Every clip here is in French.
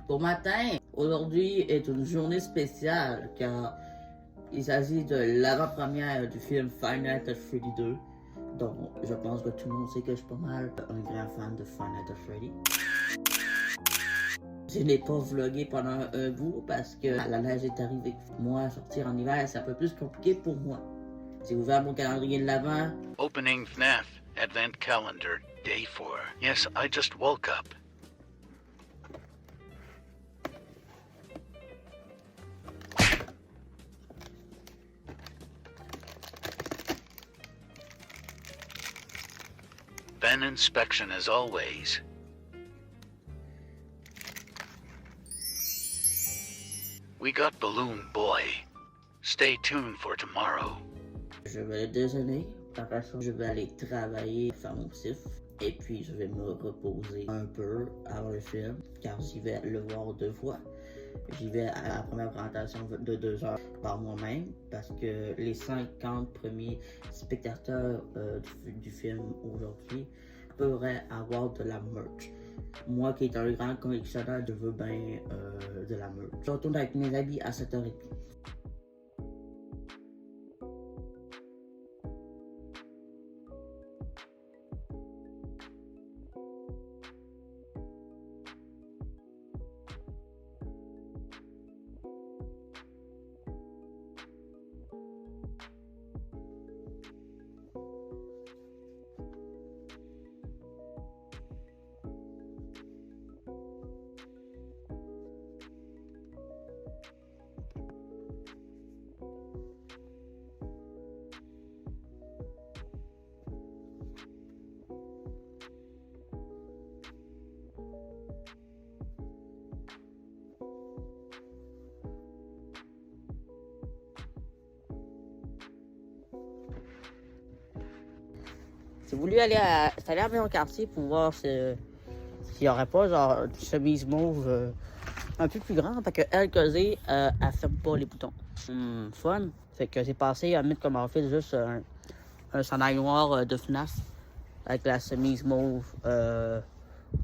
Bon matin, aujourd'hui est une journée spéciale car il s'agit de l'avant-première du film Five Nights at Freddy 2. Donc, je pense que tout le monde sait que je suis pas mal un grand fan de Five Nights at Freddy. Je n'ai pas vlogué pendant un bout parce que la neige est arrivée. Moi, sortir en hiver, c'est un peu plus compliqué pour moi. J'ai ouvert mon calendrier de l'avant. Opening FNAF Advent Calendar, Day 4. Yes, I just woke up. Van inspection as always. We got Balloon Boy. Stay tuned for tomorrow. Je vais déjeuner, par la suite je vais aller travailler, faire mon sif, et puis je vais me reposer un peu avant le film, car j'y vais le voir 2 fois. J'y vais à la première présentation de 2 heures par moi-même, parce que les 50 premiers spectateurs du film aujourd'hui pourraient avoir de la merch. Moi qui est un grand collectionneur, je veux bien de la merch. Je retourne avec mes habits à 7h30. J'ai voulu aller à mon quartier pour voir s'il n'y aurait pas genre une chemise mauve un peu plus grande, parce que elle causée, elle ferme pas les boutons. Fun. Fait que j'ai passé à mettre comme outfit juste un chandail noir de FNAF avec la chemise mauve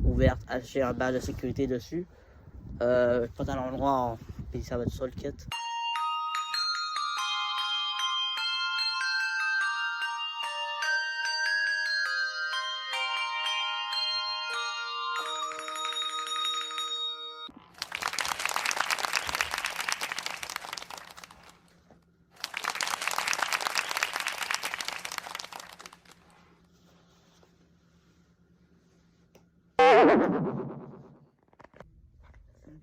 ouverte, j'ai un badge de sécurité dessus. Pantalon noir, puis ça va être ça le kit.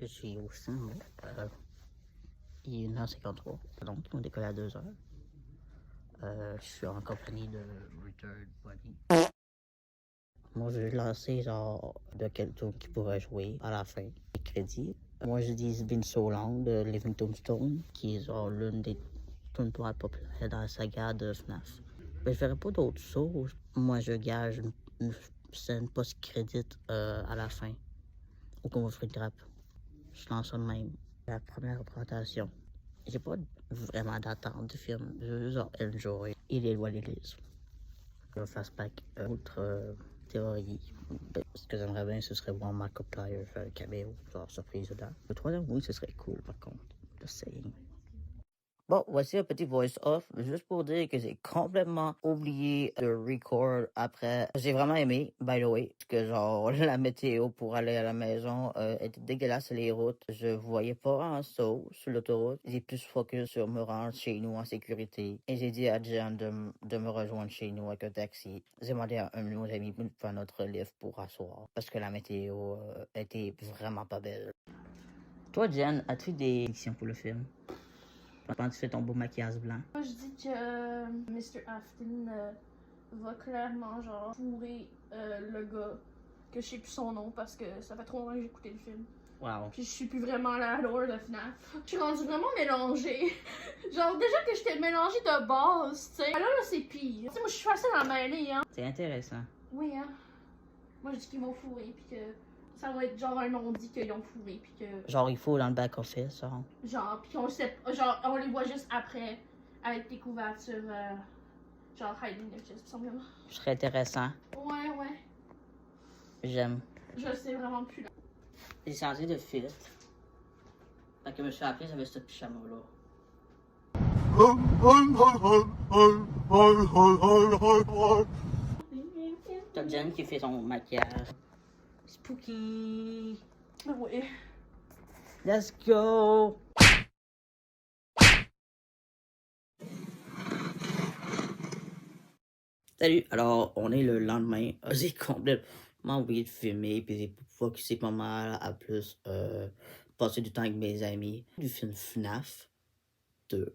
Je suis au centre. Il est 1h53. Donc, on décolle à 2h. Je suis en compagnie de Richard Bunny. Moi, je vais lancer genre de quel tour qui pourrait jouer à la fin. Les crédits. Moi, je dis It's Been So Long de Living Tombstone, qui est genre l'une des tunes populaires dans la saga de FNAF. Mais je verrai pas d'autres choses. Moi, je gage une scène post-crédit à la fin. Au couvre-feu de grappe. Je lance ça de même. La première représentation. J'ai pas vraiment d'attente du film. Je veux juste enjoy. Il est loin l'église. Le flashback. Autre théorie. Ce que j'aimerais bien, ce serait voir Markiplier faire un caméo, genre surprise dedans. Le troisième, oui, ce serait cool par contre. Just saying. Bon, voici un petit voice-off, juste pour dire que j'ai complètement oublié de record après. J'ai vraiment aimé, by the way, parce que genre, la météo pour aller à la maison était dégueulasse, les routes. Je voyais pas un saut sur l'autoroute. J'ai plus focus sur me rendre chez nous en sécurité. Et j'ai dit à Jen de me rejoindre chez nous avec un taxi. J'ai demandé à un de nos amis de faire notre livre pour asseoir, parce que la météo était vraiment pas belle. Toi, Jen, as-tu des fictions pour le film? Quand tu fais ton beau maquillage blanc. Moi, je dis que Mr. Afton va clairement genre fourrer le gars, que je sais plus son nom parce que ça fait trop longtemps que j'ai écouté le film. Wow. Puis je suis plus vraiment la lore de FNAF. Je suis rendue vraiment mélangée. Genre déjà que j'étais mélangée de base, tu sais. Là c'est pire. Tu sais, moi je suis facile à mêler, hein. C'est intéressant. Oui, hein. Moi je dis qu'ils vont fourrer puis que ça va être genre un non-dit qu'ils ont fourré puis que... Genre il faut dans le back-office, genre. Genre, puis on sait, genre on les voit juste après avec des couvertures genre hiding their chest, simplement. Ce serait intéressant. Ouais. J'aime. Je sais vraiment plus là. J'ai changé de filtre. Fait que je me suis appelé, j'avais ce pyjama-là. T'as Jen qui fait son maquillage. Spooky! Oui. Let's go! Salut! Alors, on est le lendemain. J'ai complètement oublié de filmer, puis j'ai focusé pas mal à plus passer du temps avec mes amis. Du film FNAF 2.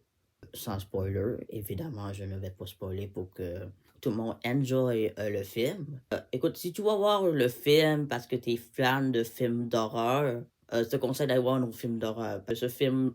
Sans spoiler, évidemment, je ne vais pas spoiler pour que tout le monde enjoy le film. Écoute, si tu vas voir le film parce que tu es fan de films d'horreur, je te conseille d'aller voir nos films d'horreur. Ce film,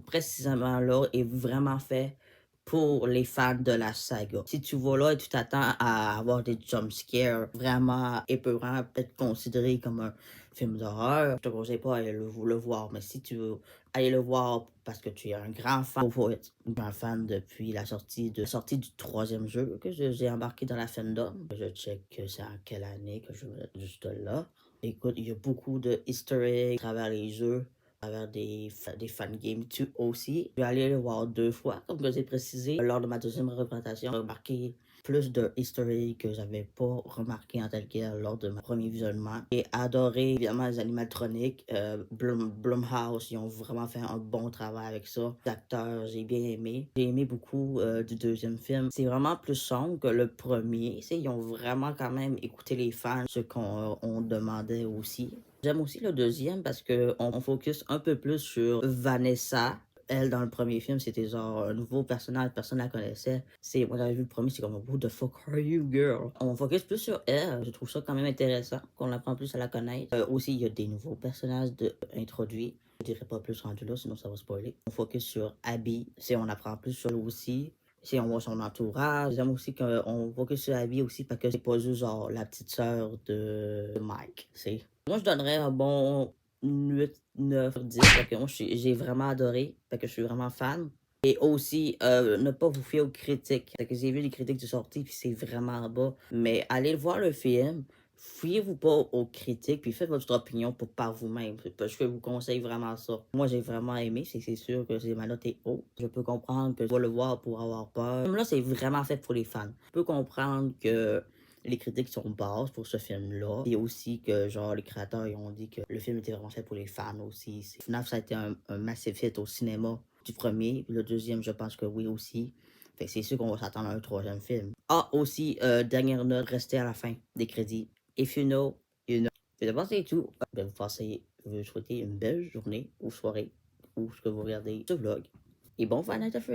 précisément là, est vraiment fait pour les fans de la saga. Si tu vas là et tu t'attends à avoir des jumpscares vraiment épeurants, peut-être considéré comme un film d'horreur, je te conseille pas d'aller le voir. Mais si tu veux aller le voir parce que tu es un grand fan, faut être un grand fan depuis la sortie du troisième jeu que j'ai embarqué dans la fandom. Je check c'est en quelle année que je vais être juste là. Écoute, il y a beaucoup de easter eggs à travers les jeux, à travers des fan games aussi. Je vais aller le voir 2 fois, comme je l'ai précisé. Lors de ma deuxième représentation, j'ai remarqué plus de easter eggs que j'avais pas remarqué en tel quel lors de mon premier visionnement. J'ai adoré évidemment les animatroniques. Blumhouse, ils ont vraiment fait un bon travail avec ça. Les acteurs, j'ai bien aimé. J'ai aimé beaucoup du deuxième film. C'est vraiment plus sombre que le premier. Ils ont vraiment quand même écouté les fans, ce qu'on demandait aussi. J'aime aussi le deuxième parce qu'on focus un peu plus sur Vanessa. Elle, dans le premier film, c'était genre un nouveau personnage, personne la connaissait. Moi, j'avais vu le premier, c'est comme, who the fuck are you, girl? On focus plus sur elle. Je trouve ça quand même intéressant, qu'on apprend plus à la connaître. Aussi, il y a des nouveaux personnages introduits. Je dirais pas plus rendu là, sinon ça va spoiler. On focus sur Abby. On apprend plus sur elle aussi. On voit son entourage. J'aime aussi qu'on focus sur Abby aussi parce que c'est pas juste genre la petite sœur de Mike. Moi, je donnerais un bon 8, 9, 10. Fait que moi, j'ai vraiment adoré. Fait que je suis vraiment fan. Et aussi, ne pas vous fier aux critiques. Fait que j'ai vu les critiques de sortie, puis c'est vraiment bas. Mais allez voir le film. Fiez-vous pas aux critiques, puis faites votre opinion par vous-même. Je vous conseille vraiment ça. Moi, j'ai vraiment aimé. C'est sûr que ma note est haute. Je peux comprendre que je vais le voir pour avoir peur. Là, c'est vraiment fait pour les fans. Je peux comprendre que les critiques sont basses pour ce film-là. Et aussi que, genre, les créateurs, ils ont dit que le film était vraiment fait pour les fans aussi. FNAF, ça a été un massif hit au cinéma du premier. Le deuxième, je pense que oui aussi. Fait que c'est sûr qu'on va s'attendre à un troisième film. Ah, aussi, dernière note, restez à la fin des crédits. If you know, you know. Et d'abord, c'est tout. Je vais vous souhaiter une belle journée ou soirée ou ce que vous regardez ce vlog. Et bon Final Fantasy.